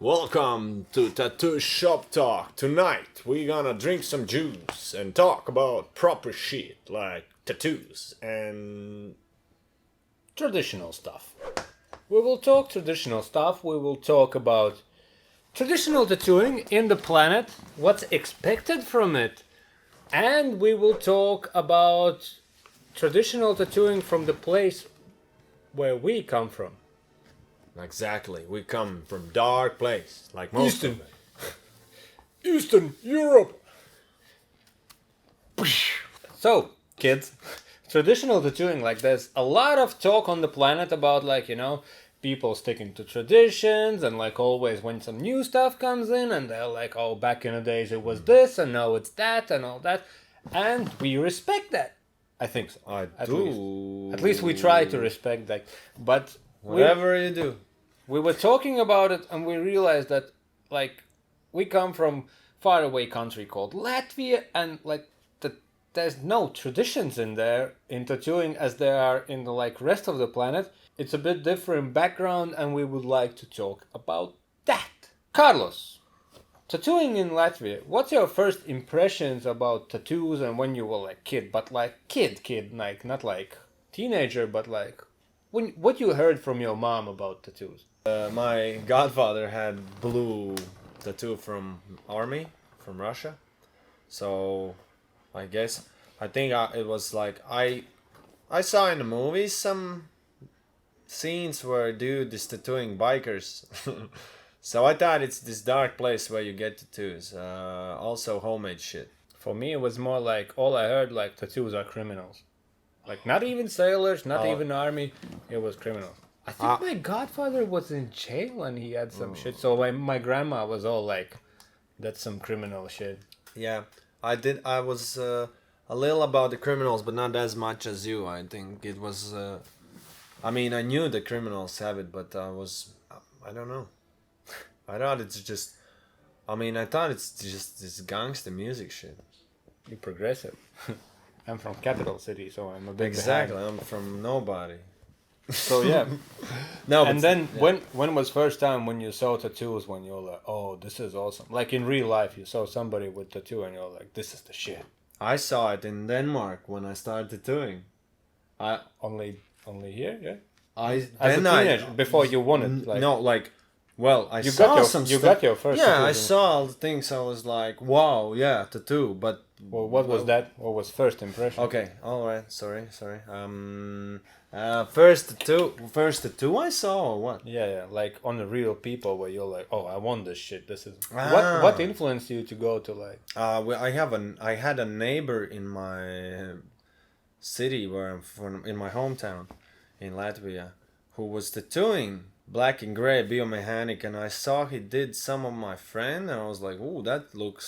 Welcome to Tattoo Shop Talk. Tonight we're gonna drink some juice and talk about proper shit like tattoos and Traditional stuff. We will talk traditional stuff. We will talk about traditional tattooing in the planet, what's expected from it, and we will talk about traditional tattooing from the place where we come from. exactly. We come from dark place like most of it. Eastern Europe. So, kids, traditional tattooing, like there's a lot of talk on the planet about people sticking to traditions and like always when some new stuff comes in and they're like, oh, back in the days it was this and now it's that and all that. And we respect that. I think so. At least we try to respect that. But Whatever you do. we were talking about it and we realized that like we come from faraway country called Latvia and like there's no traditions in there in tattooing as there are in the like rest of the planet. It's a bit different background and we would like to talk about that. Carlos, tattooing in Latvia, what's your first impressions about tattoos and when you were like kid, but like kid, like not like teenager, but like what you heard from your mom about tattoos? My godfather had blue tattoo from army from Russia, so I think it was like I saw in the movies some scenes where dude is tattooing bikers. So I thought it's this dark place where you get tattoos. Also homemade shit. For me, it was more like all I heard like tattoos are criminals. Like not even sailors, not even army. It was criminals. I think my godfather was in jail and he had some shit. So my grandma was all like, "That's some criminal shit." Yeah, I was a little about the criminals, but not as much as you. I think it was. I mean, I knew the criminals have it, but I don't know. I thought it's just. I thought it's just this gangster music shit. You progressive. I'm from capital city, so I'm a bit Exactly, behind. I'm from nobody. So yeah. No, And but then yeah. when was first time when you saw tattoos when you're like, oh, this is awesome? Like in real life, you saw somebody with tattoo and you're like, this is the shit. I saw it in Denmark when I started tattooing. I Only here, yeah. I As then a I teenager, before you won it, like no like. Well, I you saw got your some you stuff. got your first. Yeah, I tattoos saw all the things. I was like, "Wow, yeah, tattoo." But Well, what was that? What was first impression? okay, all right. Sorry. First tattoo I saw or what? Yeah, like on the real people where you're like, oh, I want this shit. This is Ah. what influenced you to go to like. I had a neighbor in my city where I'm from, in my hometown, in Latvia, who was tattooing black and gray biomechanic, and I saw he did some of my friend, and I was like, "Ooh, that look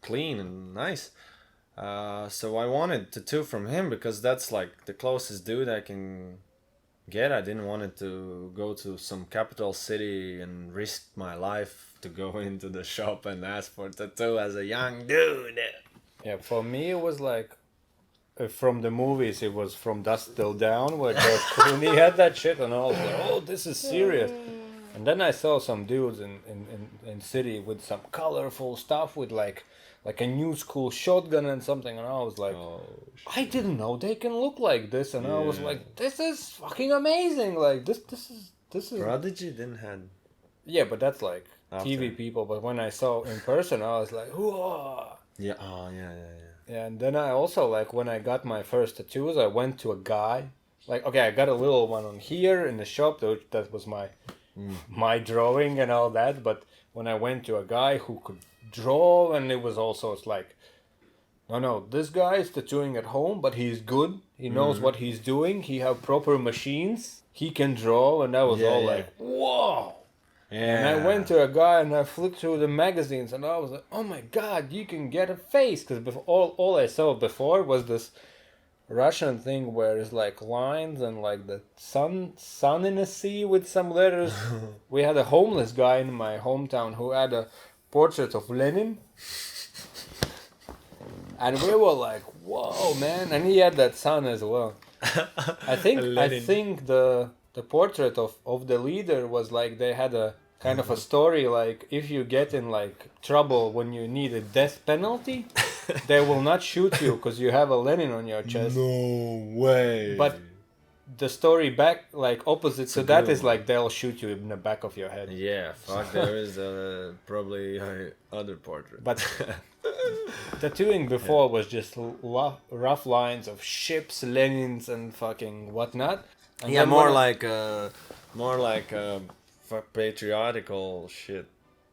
clean and nice." So I wanted tattoo from him because that's like the closest dude I can get. I didn't want it to go to some capital city and risk my life to go into the shop and ask for tattoo as a young dude. Yeah, for me it was like. From the movies, it was From Dusk Till Dawn, where George Clooney had that shit, and I was like, "Oh, this is serious." And then I saw some dudes in city with some colorful stuff with like a new school shotgun and something, and I was like, Oh, I didn't know they can look like this, and I was Yeah. like, this is fucking amazing. Like this is Prodigy didn't had. yeah, but that's like After. TV people. But when I saw in person, I was like, whoa. Yeah. Oh, yeah. Yeah, and then I also like when I got my first tattoos, I went to a guy. Like, okay, I got a little one on here in the shop. That was my drawing and all that. But when I went to a guy who could draw, and it was also it's like, no, this guy is tattooing at home, but he's good. He knows what he's doing. He have proper machines. He can draw, and I was Yeah, all yeah. like, whoa. Yeah. And I went to a guy and I flipped through the magazines and I was like, oh my god, you can get a face. Because all I saw before was this Russian thing where it's like lines and like the sun in a sea with some letters. We had a homeless guy in my hometown who had a portrait of Lenin. And we were like, whoa, man. And he had that sun as well. I think the portrait of the leader was like they had a kind of a story like if you get in like trouble when you need a death penalty, they will not shoot you because you have a Lenin on your chest. No way. But the story back like opposite to a that good is like they'll shoot you in the back of your head. Yeah, fuck. There is probably other portrait. But tattooing before was just rough lines of ships, Lenins, and fucking whatnot. And yeah, then more when like patriotical shit.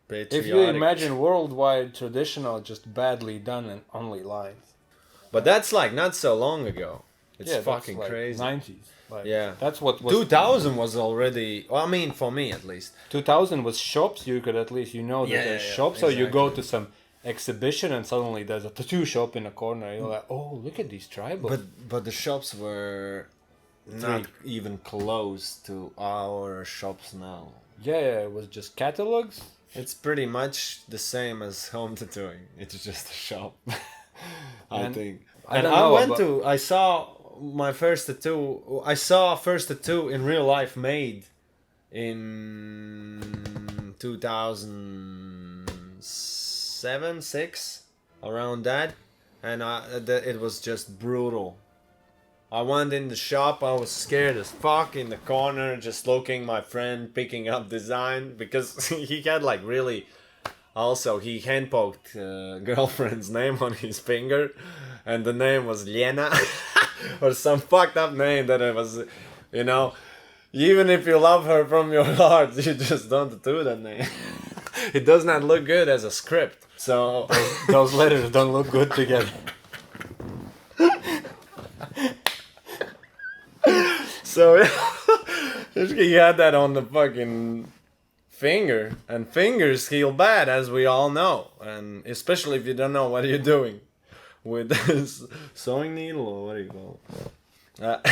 if you imagine worldwide traditional, just badly done and only lines. But that's like not so long ago. It's Yeah, that's fucking like crazy. 90s. Like, Yeah. that's what was 2000 was already. Well, I mean, for me at least. 2000 was shops. You could at least that Yeah, there's yeah, shops. So you go exactly. to some exhibition and suddenly there's a tattoo shop in a corner. You're like, oh, look at these tribals. But the shops were not even close to our shops now. Yeah, it was just catalogs. It's pretty much the same as home tattooing. It's just a shop. I And think. I And don't I know went about- to. I saw my first tattoo. I saw first tattoo in real life made in 2007, 6, around that, and it was just brutal. I went in the shop. I was scared as fuck in the corner, just looking my friend picking up design because he had like really. Also, he hand poked girlfriend's name on his finger, and the name was Lena, or some fucked up name that it was, you know. Even if you love her from your heart, you just don't do that name. It does not look good as a script. So Those letters don't look good together. So he had that on the fucking finger, and fingers heal bad, as we all know, and especially if you don't know what you're doing with this sewing needle, or what do you call it?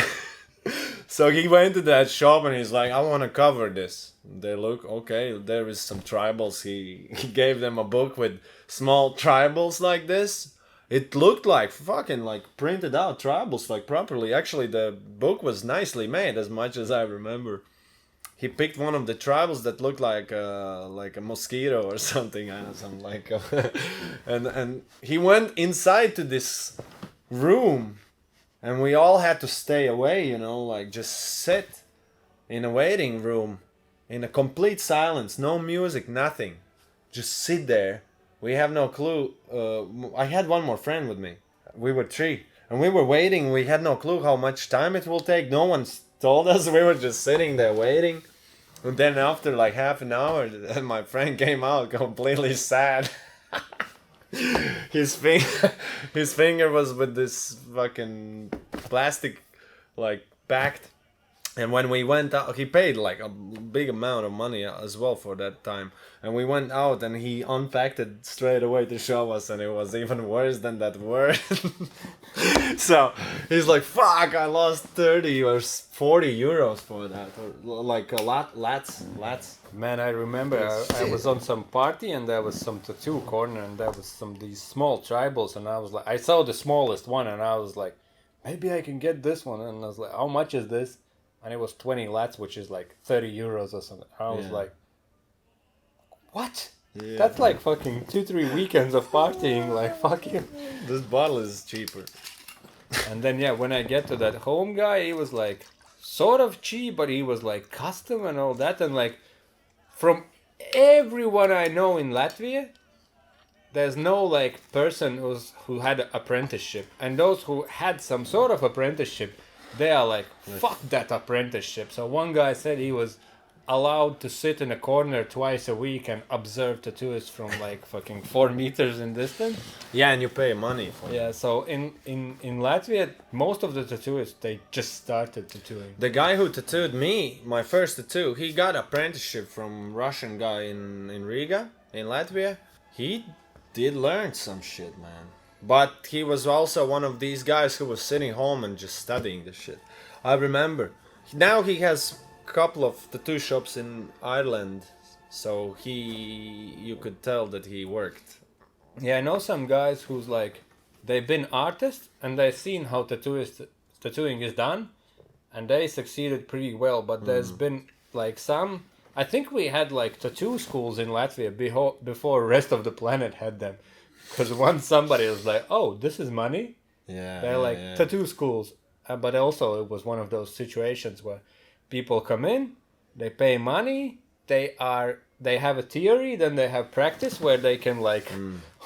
So he went to that shop and he's like, I want to cover this. They look okay. There is some tribals. He gave them a book with small tribals like this. It looked like fucking like printed out tribals like properly. Actually, the book was nicely made, as much as I remember. He picked one of the tribals that looked like a mosquito or something. I know, something like, and he went inside to this room, and we all had to stay away. You know, like just sit in a waiting room, in a complete silence, no music, nothing. Just sit there. We have no clue. I had one more friend with me. We were 3. And we were waiting. We had no clue how much time it will take. No one told us. We were just sitting there waiting. And then after like half an hour, my friend came out completely sad. his finger was with this fucking plastic like packed. And when we went out, he paid like a big amount of money as well for that time. And we went out and he unpacked it straight away to show us, and it was even worse than that word. So he's like, fuck, I lost 30 or 40 euros for that. Or like a lot, lats. Man, I remember I was on some party and there was some tattoo corner and there was these small tribals, and I was like, I saw the smallest one and I was like, maybe I can get this one. And I was like, how much is this? And it was 20 lats, which is like 30 euros or something. I was like, what? Yeah. That's like fucking 2-3 weekends of partying, like fuck you. This bottle is cheaper. And then yeah, when I get to that home guy, he was like sort of cheap, but he was like custom and all that. And like from everyone I know in Latvia, there's no like person who had an apprenticeship. And those who had some sort of apprenticeship, they are like, fuck that apprenticeship. So one guy said he was allowed to sit in a corner twice a week and observe tattooists from like fucking 4 meters in distance. Yeah, and you pay money for it. Yeah, so in Latvia, most of the tattooists, they just started tattooing. The guy who tattooed me, my first tattoo, he got apprenticeship from Russian guy in Riga, in Latvia. He did learn some shit, man. But he was also one of these guys who was sitting home and just studying the shit. I remember. Now he has a couple of tattoo shops in Ireland, so you could tell that he worked. Yeah, I know some guys who's like, they've been artists and they've seen how tattooing is done, and they succeeded pretty well. But there's been like some I think we had like tattoo schools in Latvia before rest of the planet had them. Because once somebody was like, "Oh, this is money," Yeah, they're like tattoo schools. But also, it was one of those situations where people come in, they pay money, they have a theory, then they have practice where they can like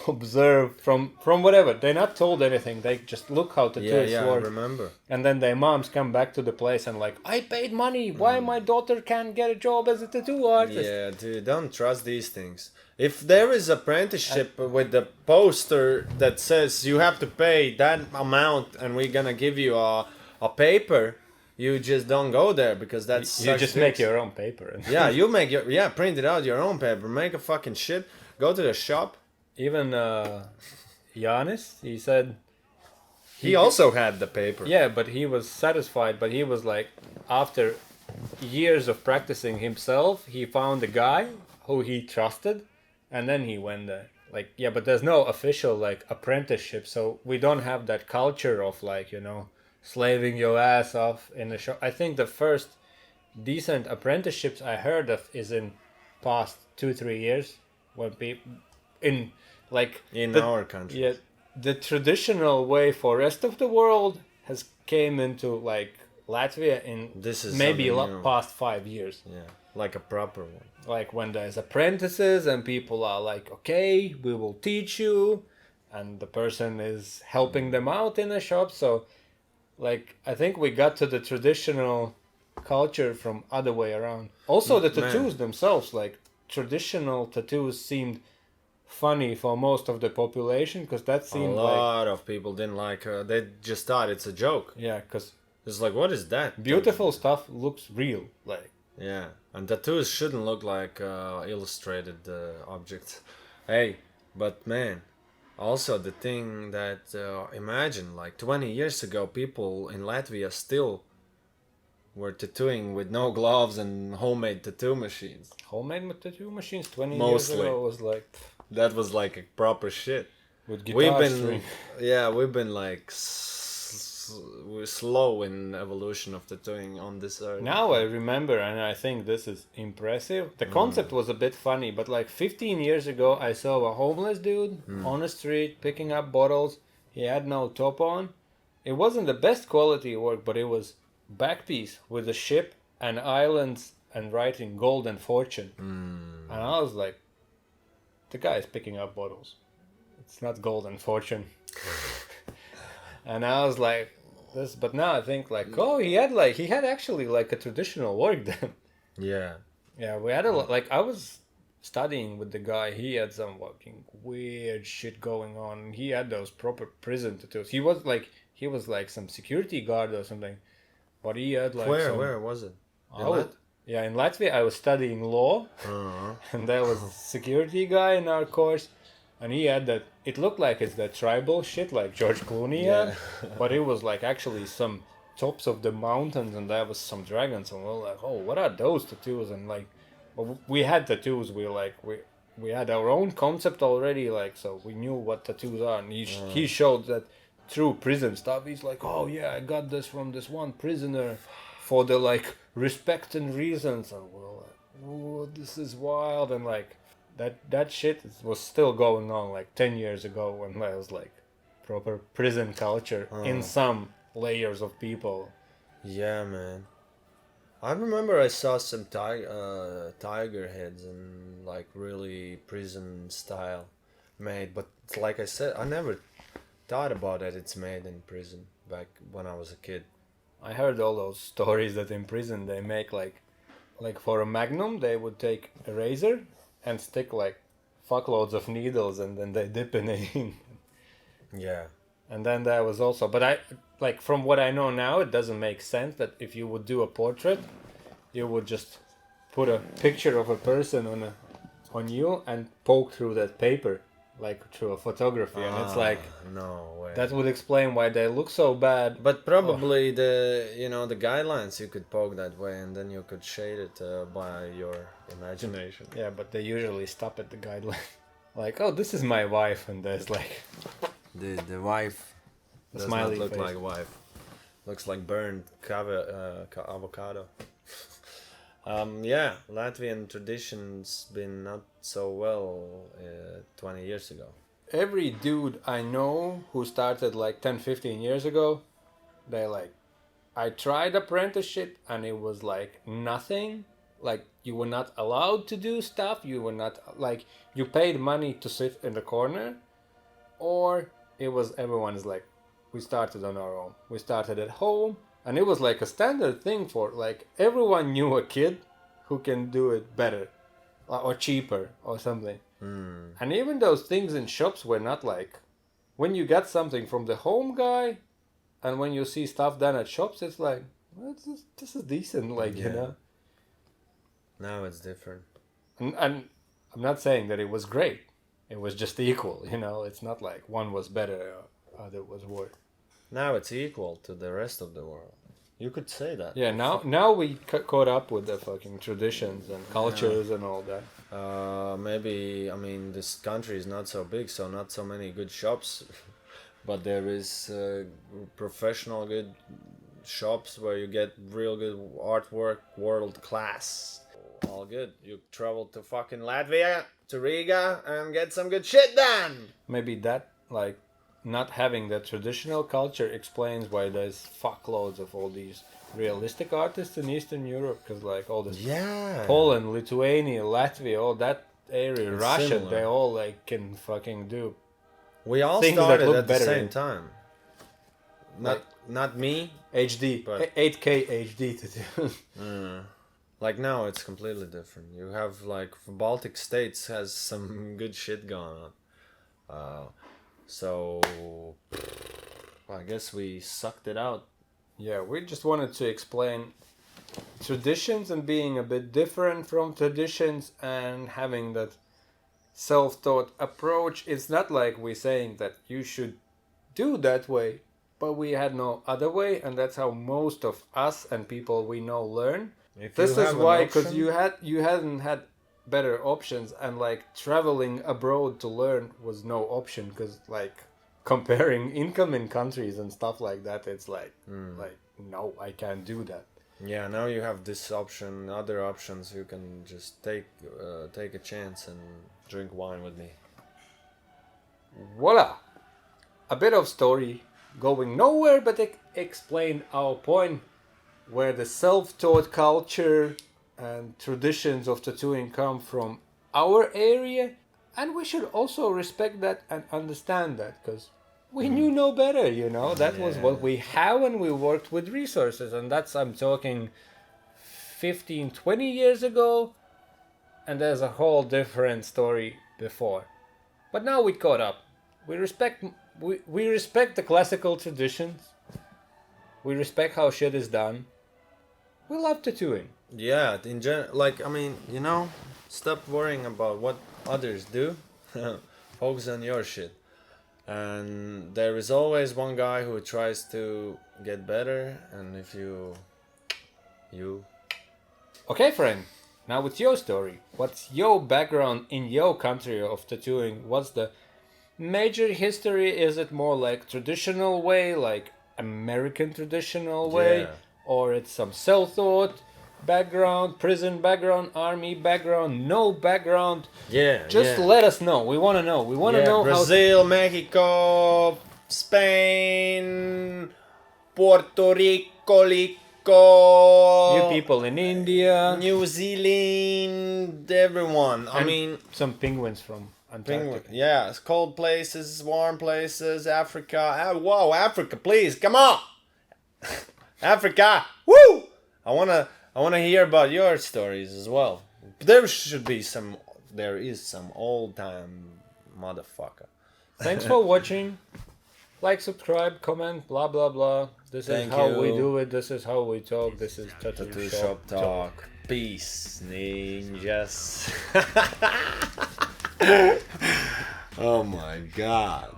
observe from whatever. They're not told anything. They just look how tattoos I work. remember. And then their moms come back to the place and like, I paid money. Why my daughter can't get a job as a tattoo artist? Yeah, dude, don't trust these things. If there is apprenticeship with the poster that says you have to pay that amount and we're gonna give you a paper, you just don't go there because that's You just make your own paper. Yeah, you make your print it out your own paper, make a fucking shit, go to the shop. Even Giannis, he said He also had the paper. yeah, but he was satisfied. But he was like, after years of practicing himself, he found a guy who he trusted, and then he went there. Like, yeah, but there's no official like apprenticeship, so we don't have that culture of like, you know, slaving your ass off in the shop. I think the first decent apprenticeships I heard of is in past 2-3 years when people in like In our country. yeah, the traditional way for rest of the world has came into like Latvia in This is maybe something new. past 5 years. Yeah, like a proper one. Like when there's apprentices and people are like, okay, we will teach you, and the person is helping them out in a shop. So like I think we got to the traditional culture from other way around. Also the tattoos themselves, like traditional tattoos seemed funny for most of the population because that A seemed like lot of people didn't like. They just thought it's a joke. yeah, because It's like, what is that? beautiful stuff looks real. Like Yeah, and tattoos shouldn't look like illustrated objects. Hey, but man, also the thing that imagine like 20 years ago, people in Latvia still were tattooing with no gloves and homemade tattoo machines. homemade tattoo machines 20 Mostly. years ago was like That was like a proper shit. with We've guitar been, string. yeah, we've been like we're slow in evolution of tattooing on this earth. Now I remember, and I think this is impressive. The concept was a bit funny, but like 15 years ago, I saw a homeless dude on the street picking up bottles. He had no top on. It wasn't the best quality work, but it was back piece with a ship and islands and writing golden fortune. And I was like, the guy is picking up bottles. It's not golden fortune. And I was like, this, but now I think like, oh, he had actually like a traditional work then. Yeah. Yeah, we had a lot, like I was studying with the guy, he had some fucking weird shit going on. He had those proper prison tattoos. He was like some security guard or something. But he had like Where was it? yeah, in Latvia I was studying law and there was a security guy in our course. And he had that, it looked like it's that tribal shit like George Clooney had, but it was like actually some tops of the mountains and there was some dragons and we were like, oh, what are those tattoos? And like, well, we had tattoos, we had our own concept already, like, so we knew what tattoos are. And he showed that through prison stuff, he's like, oh yeah, I got this from this one prisoner for the like respect and reasons. And we were like, oh, this is wild. And like, that shit was still going on like 10 years ago when there was like proper prison culture in some layers of people. Yeah, man. I remember I saw some tiger heads and like really prison style made, but like I said, I never thought about it. It's made in prison back when I was a kid. I heard all those stories that in prison they make like for a magnum they would take a razor and stick like fuckloads of needles and then they dip in it. Yeah. And then there was also, but I like from what I know now, it doesn't make sense that if you would do a portrait, you would just put a picture of a person on you and poke through that paper, like through a photography, and it's like no way. that would explain why they look so bad. But probably the guidelines you could poke that way, and then you could shade it by your imagination. Yeah, but they usually stop at the guideline, like, oh, this is my wife, and there's like The wife does smiley not look face. like wife. Looks like burned avocado. Yeah, Latvian traditions been not so well 20 years ago. Every dude I know who started like 10, 15 years ago, they like, I tried apprenticeship and it was like nothing. Like you were not allowed to do stuff. You were not like, you paid money to sit in the corner, or it was everyone's like, we started on our own. We started at home, and it was like a standard thing for like everyone knew a kid who can do it better or cheaper or something. And even those things in shops were not like, when you get something from the home guy, and when you see stuff done at shops, it's like, well, this is decent, like, you Yeah. know. Now it's different. And I'm not saying that it was great. It was just equal, you know. It's not like one was better, other was worse. Now it's equal to the rest of the world. You could say that. Yeah, now we caught up with the fucking traditions and cultures and all that. Maybe, I mean, this country is not so big, so not so many good shops, but there is professional good shops where you get real good artwork, world class. All good. You travel to fucking Latvia, to Riga, and get some good shit done. Maybe that, like, not having the traditional culture explains why there's fuckloads of all these realistic artists in Eastern Europe, because like all this Yeah. Poland, Lithuania, Latvia, all that area, It's Russia, similar. they all like can fucking do. We all things that started look at the better same in- time. Not me. HD, But- 8K HD to do. Like now it's completely different. You have like Baltic states has some good shit going on. So I guess we sucked it out. Yeah, we just wanted to explain traditions and being a bit different from traditions and having that self-taught approach. It's not like we're saying that you should do that way, but we had no other way, and that's how most of us and people we know learn. If This you is have an why, because option- you hadn't had better options, and like traveling abroad to learn was no option, because like comparing income in countries and stuff like that, it's like no, I can't do that. Yeah, now you have this option, other options. You can just take a chance and drink wine with me. Voila, a bit of story going nowhere, but it explained our point, where the self-taught culture and traditions of tattooing come from our area, and we should also respect that and understand that, because we knew no better, you know. That was what we have, and we worked with resources, and that's, I'm talking 15, 20 years ago, and there's a whole different story before. But now we caught up. We respect the classical traditions. We respect how shit is done. We love tattooing. Yeah, in like I mean, you know, stop worrying about what others do. Focus on your shit. And there is always one guy who tries to get better, and if you Okay, friend. Now with your story. What's your background in your country of tattooing? What's the major history? Is it more like traditional way, like American traditional way? Yeah. Or it's some self-taught background, prison background, army background, no background? Just let us know. We want to know. We want to know Brazil, Mexico, Spain, Puerto Rico, how you people in India, New Zealand, everyone. I and mean, some penguins from Antarctica. yeah, it's cold places, warm places, Africa. Whoa, Africa, please, come on, Africa. Woo! I wanna hear about your stories as well. There is some old time motherfucker. Thanks for watching. Like, subscribe, comment, blah blah blah. This Thank is how you. we do it. This is how we talk. This is Tattoo Shop Talk. Peace, ninjas. Oh my god.